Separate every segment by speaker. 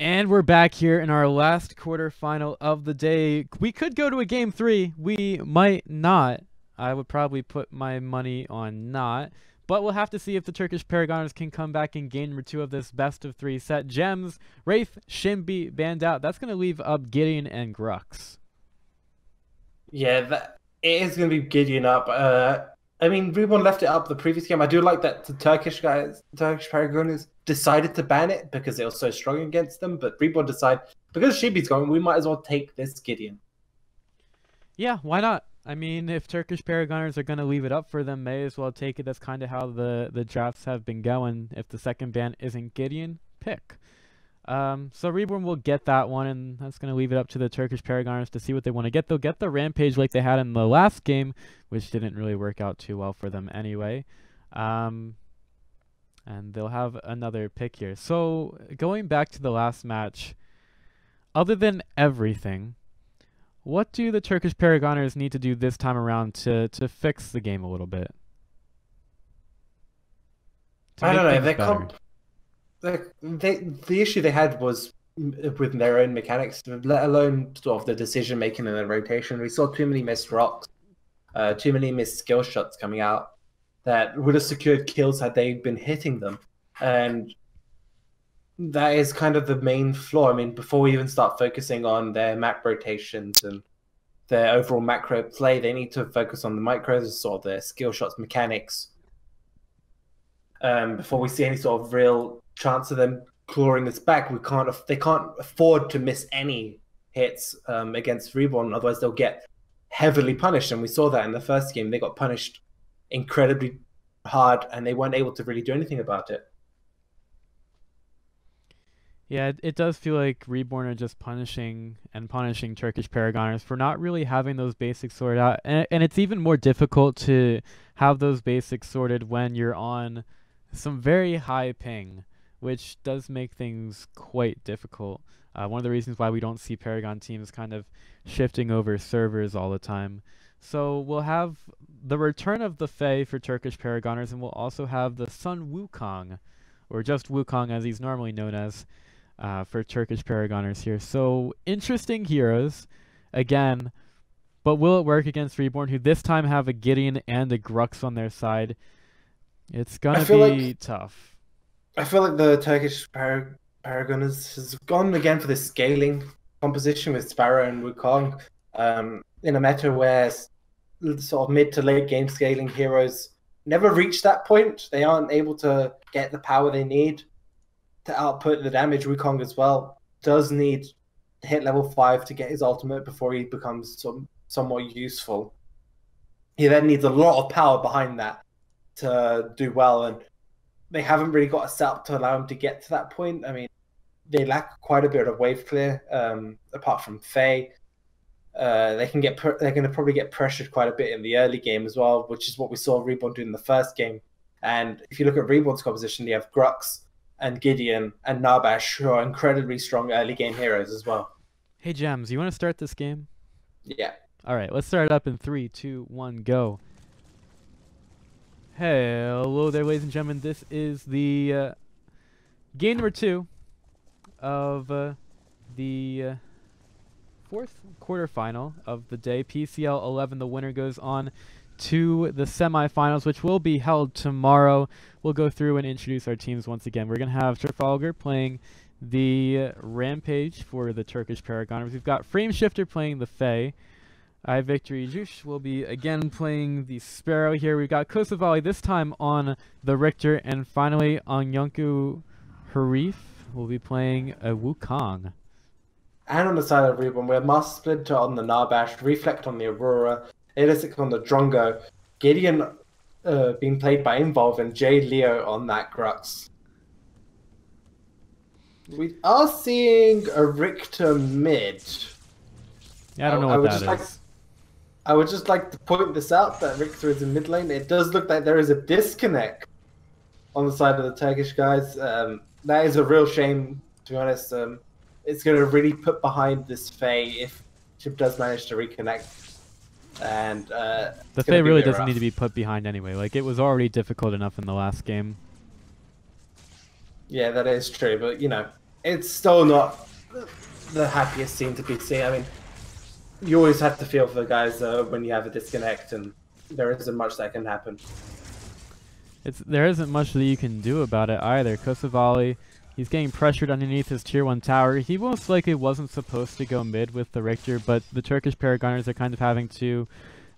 Speaker 1: And we're back here in our last quarterfinal of the day. We could go to a game 3. We might not. I would probably put my money on not. But we'll have to see if the Turkish Paragoners can come back in game number 2 of this best of 3 set. Gems, Wraith, Shimby, banned out. That's going to leave up Gideon and Grux.
Speaker 2: Yeah, it is going to be Gideon up. I mean, Reborn left it up the previous game. I do like that the Turkish Paragoners decided to ban it because it was so strong against them. But Reborn decided, because Shibi's going, we might as well take this Gideon.
Speaker 1: Yeah, why not? I mean, if Turkish Paragoners are going to leave it up for them, may as well take it. That's kind of how the drafts have been going. If the second ban isn't Gideon, pick. So Reborn will get that one, and that's going to leave it up to the Turkish Paragoners to see what they want to get. They'll get the Rampage like they had in the last game, which didn't really work out too well for them anyway. And they'll have another pick here. So going back to the last match, other than everything, what do the Turkish Paragoners need to do this time around to fix the game a little bit?
Speaker 2: I don't know. The issue they had was with their own mechanics, let alone sort of the decision making in the rotation. We saw too many missed rocks, too many missed skill shots coming out that would have secured kills had they been hitting them, and that is kind of the main flaw. I mean, before we even start focusing on their map rotations and their overall macro play, they need to focus on the micros or their skill shots mechanics before we see any sort of real chance of them clawing this back. They can't afford to miss any hits against Reborn, otherwise they'll get heavily punished. And we saw that in the first game. They got punished incredibly hard, and they weren't able to really do anything about it.
Speaker 1: Yeah, it does feel like Reborn are just punishing Turkish Paragoners for not really having those basics sorted out. And it's even more difficult to have those basics sorted when you're on some very high ping, which does make things quite difficult. One of the reasons why we don't see Paragon teams kind of shifting over servers all the time. So we'll have the return of the Fae for Turkish Paragoners, and we'll also have the Sun Wukong, or just Wukong as he's normally known as, for Turkish Paragoners here. So interesting heroes, again, but will it work against Reborn, who this time have a Gideon and a Grux on their side? It's gonna be tough.
Speaker 2: I feel like the Turkish Paragoners has gone again for this scaling composition with Sparrow and Wukong in a meta where sort of mid to late game scaling heroes never reach that point. They aren't able to get the power they need to output the damage. Wukong as well does need to hit level 5 to get his ultimate before he becomes somewhat useful. He then needs a lot of power behind that to do well, and they haven't really got a setup to allow him to get to that point. I mean, they lack quite a bit of wave clear, apart from Faye. They're going to probably get pressured quite a bit in the early game as well, which is what we saw Reborn do in the first game. And if you look at Reborn's composition, you have Grux and Gideon and Nabash, who are incredibly strong early game heroes as well.
Speaker 1: Hey, Gems, you want to start this game?
Speaker 2: Yeah.
Speaker 1: All right, let's start it up in 3, 2, 1, go. Hello there, ladies and gentlemen. This is the game number 2 of the 4th quarterfinal of the day. PCL 11, the winner goes on to the semifinals, which will be held tomorrow. We'll go through and introduce our teams once again. We're going to have Trafalgar playing the Rampage for the Turkish Paragoners. We've got Frameshifter playing the Fae. Victory Jush will be again playing the Sparrow here. We've got Kosovali this time on the Richter, and finally Onyunku Harif will be playing a Wukong.
Speaker 2: And on the side of Reborn, we have Master Splinter on the Narbash, Reflect on the Aurora, Illicit on the Drongo, Gideon being played by Involve, and Jay Leo on that Grux. We are seeing a Richter mid.
Speaker 1: Yeah, I don't know what that is.
Speaker 2: I would just like to point this out, that Richter is in mid lane. It does look like there is a disconnect on the side of the Turkish guys. That is a real shame, to be honest. It's going to really put behind this Fae if Chip does manage to reconnect. And
Speaker 1: the Fae really doesn't need to be put behind anyway. Like, it was already difficult enough in the last game.
Speaker 2: Yeah, that is true. But, you know, it's still not the happiest scene to be seeing. I mean, you always have to feel for the guys when you have a disconnect, and there isn't much that can happen.
Speaker 1: There isn't much that you can do about it either. Kosovali, he's getting pressured underneath his tier 1 tower. He most likely wasn't supposed to go mid with the Richter, but the Turkish Paragoners are kind of having to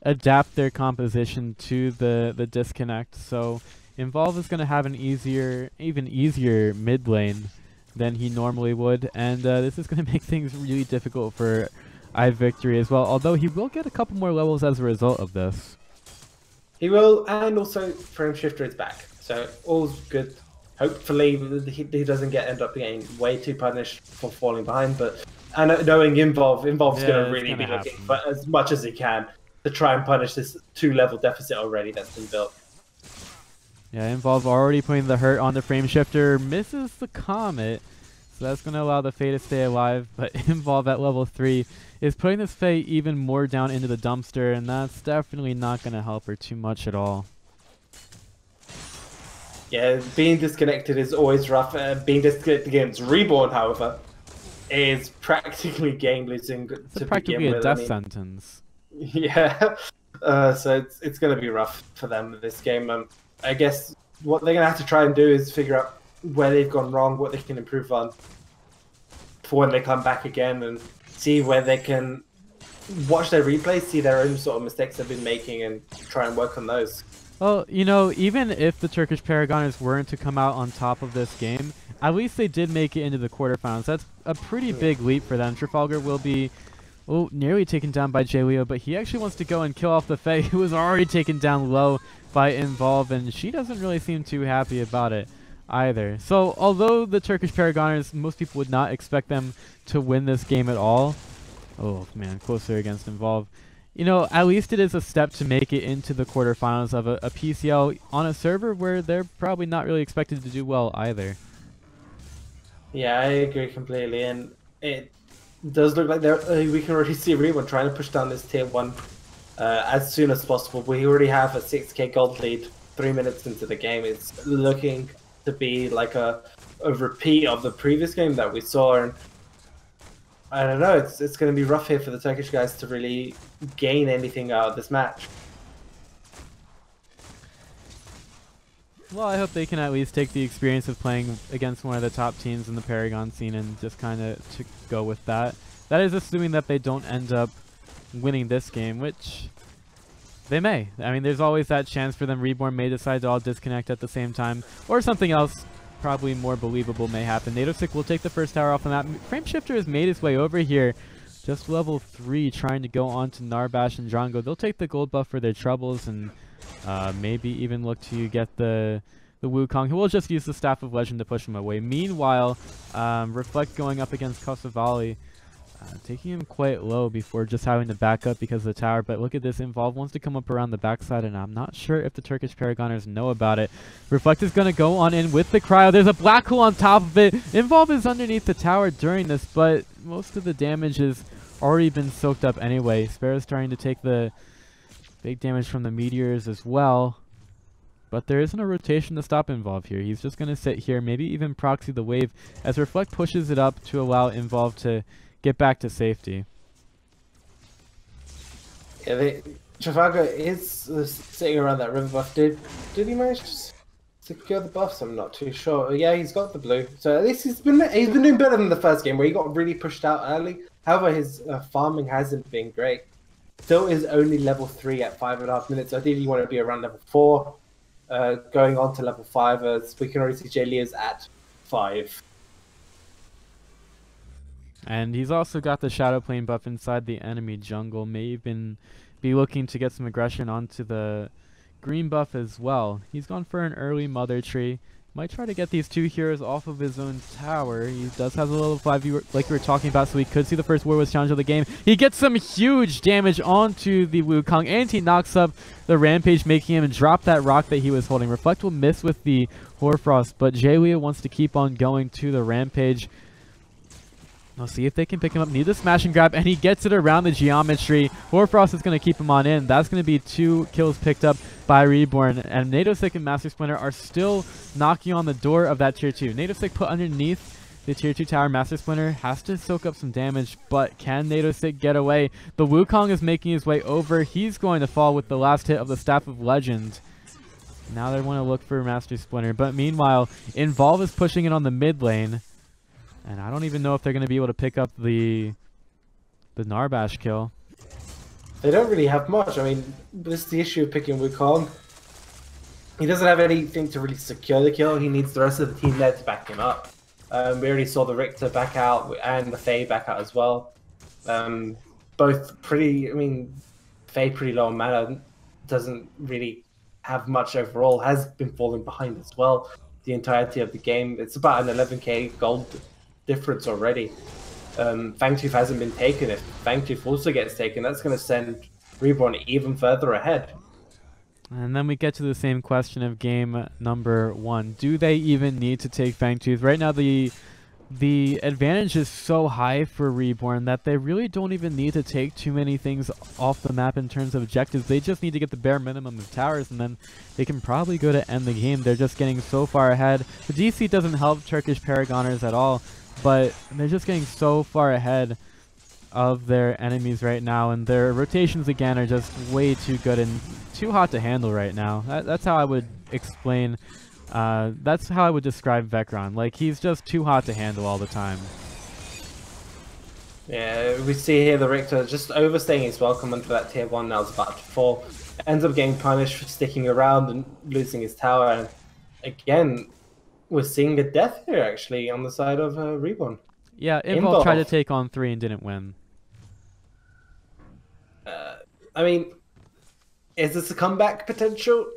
Speaker 1: adapt their composition to the disconnect. So Involve is going to have an even easier mid lane than he normally would, and this is going to make things really difficult for iVictory as well, although he will get a couple more levels as a result of this.
Speaker 2: He will, and also Frameshifter is back, so all's good. Hopefully he doesn't end up getting way too punished for falling behind, but knowing Involve's going to really be looking for as much as he can to try and punish this 2-level deficit already that's been built.
Speaker 1: Yeah, Involve already putting the hurt on the Frameshifter, misses the Comet, so that's going to allow the Fae to stay alive, but Involve at level 3 is putting this Fae even more down into the dumpster, and that's definitely not going to help her too much at all.
Speaker 2: Yeah, being disconnected is always rough. Being disconnected against Reborn, however, is practically game losing.
Speaker 1: It's practically a death sentence.
Speaker 2: Yeah, so it's going to be rough for them this game. I guess what they're going to have to try and do is figure out where they've gone wrong, what they can improve on for when they come back again, and see where they can watch their replays, see their own sort of mistakes they've been making, and try and work on those.
Speaker 1: Well, you know, even if the Turkish Paragoners weren't to come out on top of this game, at least they did make it into the quarterfinals. That's a pretty big leap for them. Trafalgar will be nearly taken down by J-Leo, but he actually wants to go and kill off the Fae, who was already taken down low by Involve, and she doesn't really seem too happy about it either. So, although the Turkish Paragoners, most people would not expect them to win this game at all. Oh man, closer against Involve. You know, at least it is a step to make it into the quarterfinals of a PCL on a server where they're probably not really expected to do well either.
Speaker 2: Yeah, I agree completely, and it does look like we can already see Reborn trying to push down this tier 1 as soon as possible. We already have a 6k gold lead 3 minutes into the game. It's looking to be like a repeat of the previous game that we saw, and I don't know, it's going to be rough here for the Turkish guys to really gain anything out of this match.
Speaker 1: Well, I hope they can at least take the experience of playing against one of the top teams in the Paragon scene and just kind of to go with that. That is assuming that they don't end up winning this game, which they may. I mean, there's always that chance for them. Reborn may decide to all disconnect at the same time, or something else probably more believable may happen. Nadosic will take the first tower off the map. Frameshifter has made his way over here. Just level 3, trying to go on to Narbash and Drongo. They'll take the gold buff for their troubles, and maybe even look to get the Wukong, who will just use the Staff of Legend to push him away. Meanwhile, Reflect going up against Kosovali, taking him quite low before just having to back up because of the tower. But look at this, Involve wants to come up around the backside, and I'm not sure if the Turkish Paragoners know about it. Reflect is going to go on in with the cryo. There's a black hole on top of it. Involve is underneath the tower during this, but most of the damage has already been soaked up anyway. Sparrow's starting to take the big damage from the meteors as well. But there isn't a rotation to stop Involve here. He's just going to sit here, maybe even proxy the wave as Reflect pushes it up to allow Involve to get back to safety.
Speaker 2: Yeah, Trafalgar is sitting around that river buff. Did he manage to secure the buffs? I'm not too sure. Yeah, he's got the blue. So at least he's been doing better than the first game where he got really pushed out early. However, his farming hasn't been great. Still is only level 3 at 5.5 minutes. Ideally, you want to be around level 4. Going on to level 5, as we can already see J-Leo's at 5.
Speaker 1: And he's also got the Shadow Plane buff inside the enemy jungle. May even be looking to get some aggression onto the green buff as well. He's gone for an early Mother Tree. Might try to get these 2 heroes off of his own tower. He does have a level 5 like we were talking about, so he could see the first Warlords challenge of the game. He gets some huge damage onto the Wukong, and he knocks up the Rampage, making him drop that rock that he was holding. Reflect will miss with the Hoarfrost, but J-Leo wants to keep on going to the Rampage. We'll see if they can pick him up. Need the smash and grab, and he gets it around the geometry. Hoarfrost is going to keep him on in. That's going to be 2 kills picked up by Reborn. And Nadosic and Master Splinter are still knocking on the door of that tier 2. Nadosic put underneath the tier 2 tower. Master Splinter has to soak up some damage, but can Nadosic get away? The Wukong is making his way over. He's going to fall with the last hit of the Staff of Legend. Now they want to look for Master Splinter, but meanwhile, Involve is pushing it on the mid lane. And I don't even know if they're going to be able to pick up the Narbash kill.
Speaker 2: They don't really have much. I mean, this is the issue of picking Wukong. He doesn't have anything to really secure the kill. He needs the rest of the team there to back him up. We already saw the Richter back out and the Faye back out as well. Both pretty, I mean, Faye pretty low on mana, doesn't really have much overall, has been falling behind as well the entirety of the game. It's about an 11k gold difference already. Fangtooth hasn't been taken. If Fangtooth also gets taken, that's going to send Reborn even further ahead.
Speaker 1: And then we get to the same question of game number 1. Do they even need to take Fangtooth? Right now the advantage is so high for Reborn that they really don't even need to take too many things off the map in terms of objectives. They just need to get the bare minimum of towers, and then they can probably go to end the game. They're just getting so far ahead. The DC doesn't help Turkish Paragoners at all, but they're just getting so far ahead of their enemies right now, and their rotations again are just way too good and too hot to handle right now. That's how I would explain, that's how I would describe Vecron. Like, he's just too hot to handle all the time. Yeah,
Speaker 2: we see here the Richter just overstaying his welcome under that tier 1, now it's about to fall. Ends up getting punished for sticking around and losing his tower, and again, we're seeing a death here actually on the side of Reborn.
Speaker 1: Yeah, Involve tried to take on 3 and didn't win.
Speaker 2: I mean, is this a comeback potential?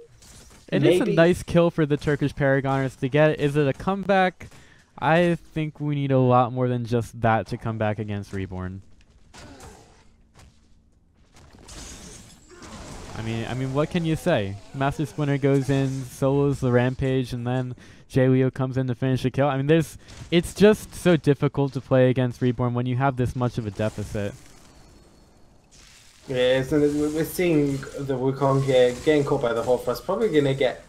Speaker 1: It is a nice kill for the Turkish Paragoners to get. Is it a comeback? I think we need a lot more than just that to come back against Reborn. I mean, what can you say? Master Splinter goes in, solos the Rampage, and then J-Leo comes in to finish the kill. I mean, it's just so difficult to play against Reborn when you have this much of a deficit.
Speaker 2: Yeah, so we're seeing the Wukong here getting caught by the Hoarfrost, probably going to get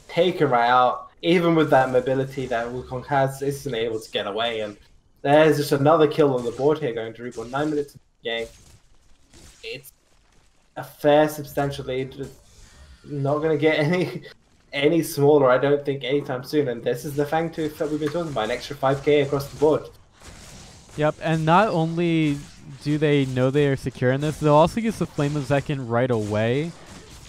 Speaker 2: taken right out. Even with that mobility that Wukong has, isn't able to get away. And there's just another kill on the board here going to Reborn. 9 minutes of the game. It's a fair, substantial lead. Just not going to get any smaller, I don't think, anytime soon. And this is the Fangtooth that we've been talking about, an extra 5k across the board.
Speaker 1: Yep, and not only do they know they are secure in this, they'll also use the Flame of Zekin right away,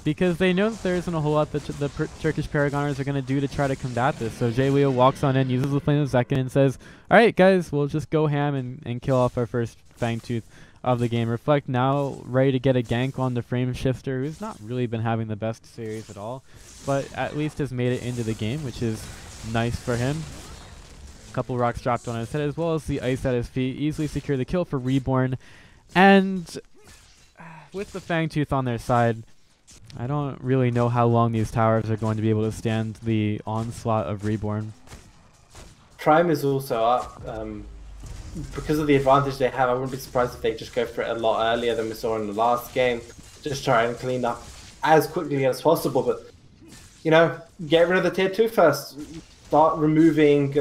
Speaker 1: because they know that there isn't a whole lot that the Turkish Paragoners are going to do to try to combat this. So J-Leo walks on in, uses the Flame of Zekin, and says, alright guys, we'll just go ham and kill off our first Fangtooth of the game. Reflect now ready to get a gank on the Frame Shifter, who's not really been having the best series at all, but at least has made it into the game, which is nice for him. Couple rocks dropped on his head as well as the ice at his feet. Easily secure the kill for Reborn. And with the Fangtooth on their side, I don't really know how long these towers are going to be able to stand the onslaught of Reborn.
Speaker 2: Prime is also up. Because of the advantage they have, I wouldn't be surprised if they just go for it a lot earlier than we saw in the last game. Just try and clean up as quickly as possible. But, you know, get rid of the tier 2 first. Start removing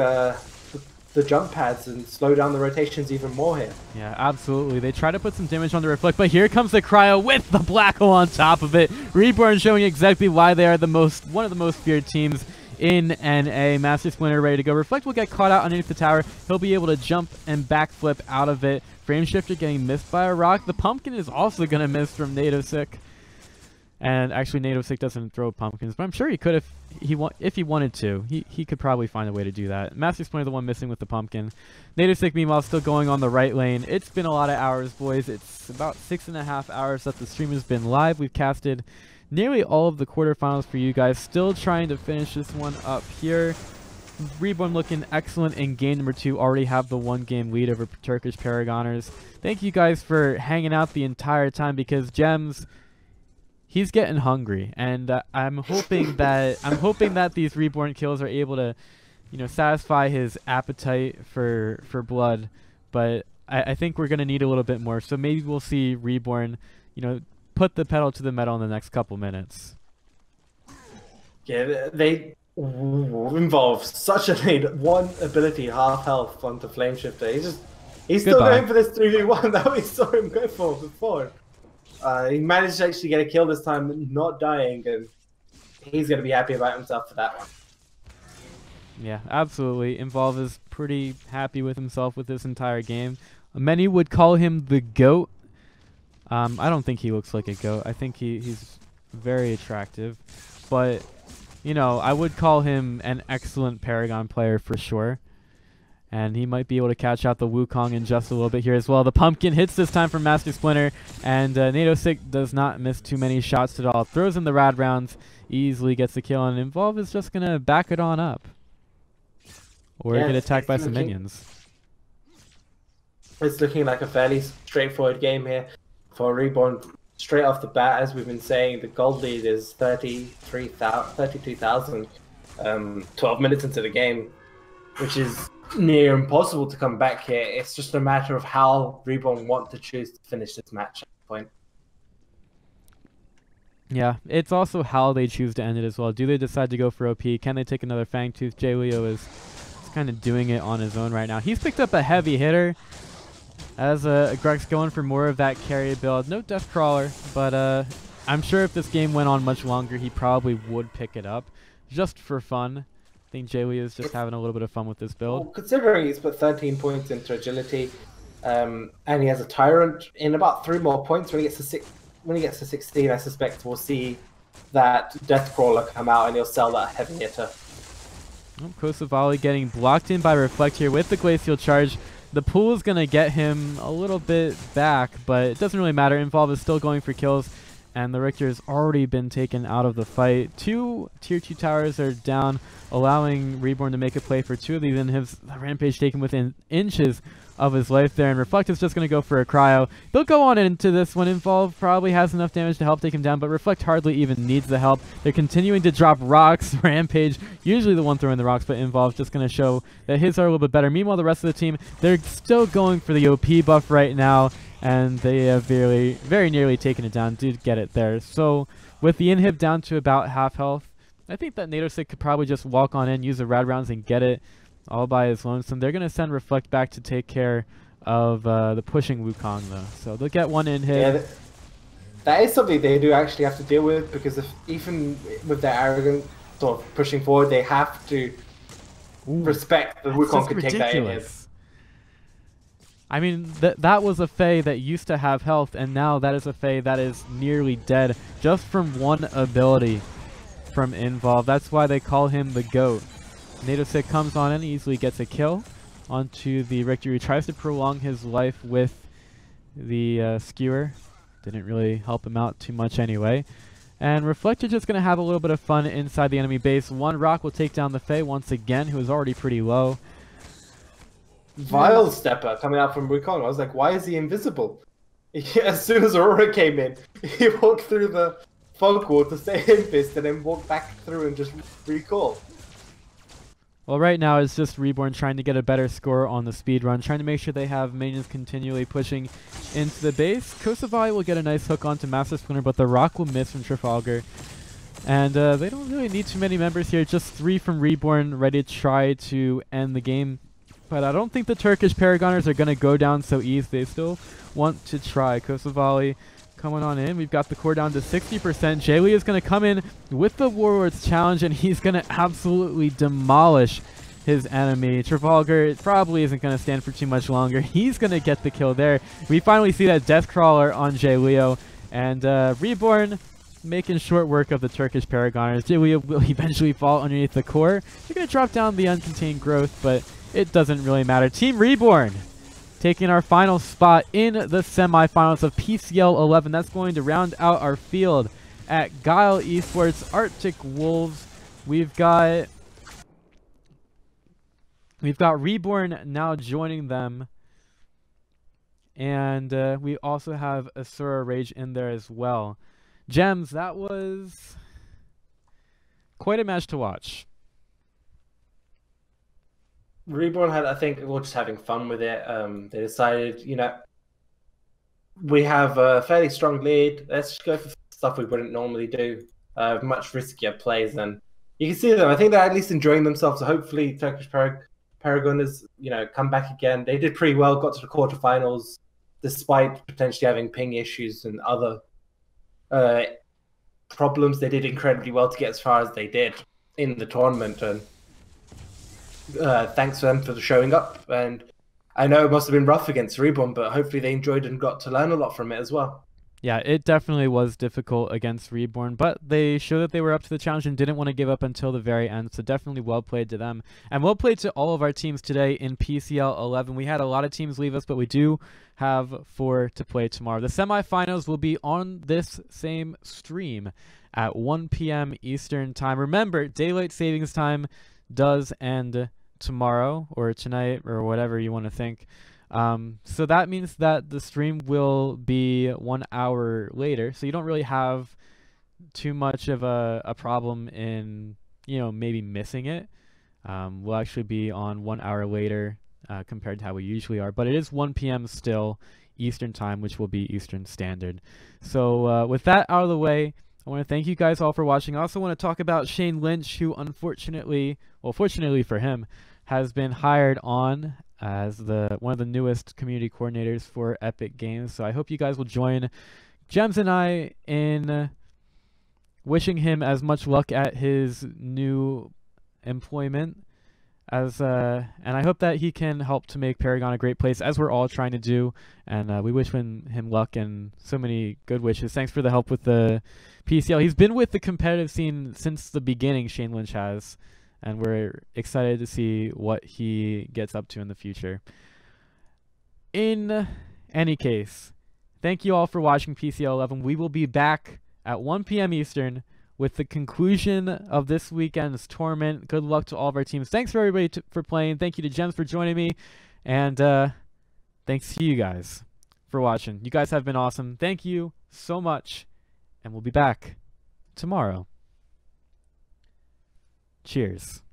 Speaker 2: the jump pads and slow down the rotations even more here.
Speaker 1: Yeah, absolutely. They try to put some damage on the Reflect, but here comes the Cryo with the Black Hole on top of it. Reborn showing exactly why they are one of the most feared teams in NA. Master Splinter ready to go. Reflect will get caught out underneath the tower. He'll be able to jump and backflip out of it. Frame Shifter getting missed by a rock. The Pumpkin is also going to miss from Nadosic. And actually, Nadosic doesn't throw pumpkins, but I'm sure he could if he wanted to. He could probably find a way to do that. Master Splinter the one missing with the pumpkin. Nadosic, meanwhile, still going on the right lane. It's been a lot of hours, boys. It's about 6.5 hours that the stream has been live. We've casted nearly all of the quarterfinals for you guys. Still trying to finish this one up here. Reborn looking excellent in game number 2. Already have the 1-game lead over Turkish Paragoners. Thank you guys for hanging out the entire time, because Gems, he's getting hungry, and I'm hoping that these Reborn kills are able to, you know, satisfy his appetite for blood. But I think we're gonna need a little bit more. So maybe we'll see Reborn, you know, put the pedal to the metal in the next couple minutes.
Speaker 2: Yeah, they involves such a lead. One ability, half health onto Flame Shifter. He's still
Speaker 1: Goodbye.
Speaker 2: going for this 3v1 that we saw him go for before. He managed to actually get a kill this time, not dying, and he's going to be happy about himself for that one.
Speaker 1: Yeah, absolutely. Involve is pretty happy with himself with this entire game. Many would call him the GOAT. I don't think he looks like a GOAT. I think he's very attractive. But, you know, I would call him an excellent Paragon player for sure. And he might be able to catch out the Wukong in just a little bit here as well. The pumpkin hits this time from Master Splinter. And Nadosic does not miss too many shots at all. Throws in the rad rounds. Easily gets the kill. And Involve is just going to back it on up. Or get attacked by some minions.
Speaker 2: It's looking like a fairly straightforward game here for Reborn. Straight off the bat, as we've been saying, the gold lead is 32,000, 12 minutes into the game, which is near impossible to come back here. It's just a matter of how Reborn want to choose to finish this match at this point.
Speaker 1: Yeah, it's also how they choose to end it as well. Do they decide to go for OP? Can they take another Fangtooth? Jay Leo is kind of doing it on his own right now. He's picked up a heavy hitter as Greg's going for more of that carry build. No Death Crawler, but I'm sure if this game went on much longer, he probably would pick it up just for fun. I think Jay Leo is just having a little bit of fun with this build.
Speaker 2: Well, considering he's put 13 points into agility, and he has a Tyrant in about 3 more points when he gets to 16, I suspect we'll see that Death Crawler come out and he'll sell that heavy hitter.
Speaker 1: Oh, Kosovali getting blocked in by Reflect here with the Glacial Charge. The pool is going to get him a little bit back, but it doesn't really matter. Involve is still going for kills, and the Richter has already been taken out of the fight. 2 tier 2 towers are down, allowing Reborn to make a play for 2 of these inhibs. The Rampage taken within inches of his life there, and Reflect is just going to go for a cryo. They'll go on into this one. Involve probably has enough damage to help take him down, but Reflect hardly even needs the help. They're continuing to drop rocks. Rampage, usually the one throwing the rocks, but Involve just going to show that his are a little bit better. Meanwhile, the rest of the team, they're still going for the OP buff right now, and they have very nearly taken it down. Did get it there. So with the inhib down to about half health, I think that Nadosic could probably just walk on in, use the rad rounds, and get it all by his lonesome. They're going to send Reflect back to take care of the pushing Wukong, though. So they'll get one in hit.
Speaker 2: Yeah, that is something they do actually have to deal with, because even with their arrogant sort of pushing forward, they have to respect that Wukong could take that in hit.
Speaker 1: I mean, that was a Fae that used to have health, and now that is a Fae that is nearly dead just from one ability from Involve. That's why they call him the GOAT. Nadosic comes on and easily gets a kill onto the Richter, who tries to prolong his life with the Skewer. Didn't really help him out too much anyway. And Reflector just going to have a little bit of fun inside the enemy base. One rock will take down the Fae once again, who is already pretty low.
Speaker 2: Vile Stepper coming out from Wukong. I was like, why is he invisible? As soon as Aurora came in, he walked through the fog wall to stay in fist and then walked back through and just recall.
Speaker 1: Well, right now it's just Reborn trying to get a better score on the speed run, trying to make sure they have minions continually pushing into the base. Kosovai will get a nice hook onto Master Splinter, but the rock will miss from Trafalgar. And they don't really need too many members here, just 3 from Reborn ready to try to end the game. But I don't think the Turkish Paragoners are going to go down so easy. They still want to try. Kosovali coming on in. We've got the core down to 60%. Jaylee is going to come in with the Warlord's Challenge, and he's going to absolutely demolish his enemy. Trafalgar probably isn't going to stand for too much longer. He's going to get the kill there. We finally see that Death Crawler on Jay Leo, and Reborn making short work of the Turkish Paragoners. Jay Leo will eventually fall underneath the core. They're going to drop down the Uncontained Growth, but it doesn't really matter. Team Reborn taking our final spot in the semifinals of PCL 11. That's going to round out our field at Guile Esports Arctic Wolves. We've got Reborn now joining them, and we also have Asura Rage in there as well. Gems, that was quite a match to watch.
Speaker 2: Reborn had, I think, we're just having fun with it. They decided, you know, we have a fairly strong lead. Let's just go for stuff we wouldn't normally do. Much riskier plays than You can see them. I think they're at least enjoying themselves. So hopefully, Paragoners, come back again. They did pretty well. Got to the quarterfinals, despite potentially having ping issues and other uh, problems. They did incredibly well to get as far as they did in the tournament, and thanks for them for showing up. And I know it must have been rough against Reborn, but hopefully they enjoyed and got to learn a lot from it as well.
Speaker 1: Yeah, it definitely was difficult against Reborn, but they showed that they were up to the challenge and didn't want to give up until the very end, so definitely well played to them. And well played to all of our teams today in PCL 11. We had a lot of teams leave us, but we do have 4 to play tomorrow. The semifinals will be on this same stream at 1 p.m. Eastern Time. Remember, Daylight Savings Time does end tomorrow or tonight or whatever you want to think. So that means that the stream will be 1 hour later, so you don't really have too much of a problem in, maybe missing it. We'll actually be on 1 hour later compared to how we usually are, but it is 1 p.m. still Eastern Time, which will be Eastern Standard. So with that out of the way, I want to thank you guys all for watching. I also want to talk about Shane Lynch, who unfortunately, well, fortunately for him, has been hired on as one of the newest community coordinators for Epic Games. So I hope you guys will join Gems and I in wishing him as much luck at his new employment. And I hope that he can help to make Paragon a great place, as we're all trying to do. And we wish him luck and so many good wishes. Thanks for the help with the PCL. He's been with the competitive scene since the beginning, Shane Lynch has. And we're excited to see what he gets up to in the future. In any case, thank you all for watching PCL 11. We will be back at 1 p.m. Eastern with the conclusion of this weekend's tournament. Good luck to all of our teams. Thanks for everybody for playing. Thank you to Gems for joining me. And thanks to you guys for watching. You guys have been awesome. Thank you so much. And we'll be back tomorrow. Cheers.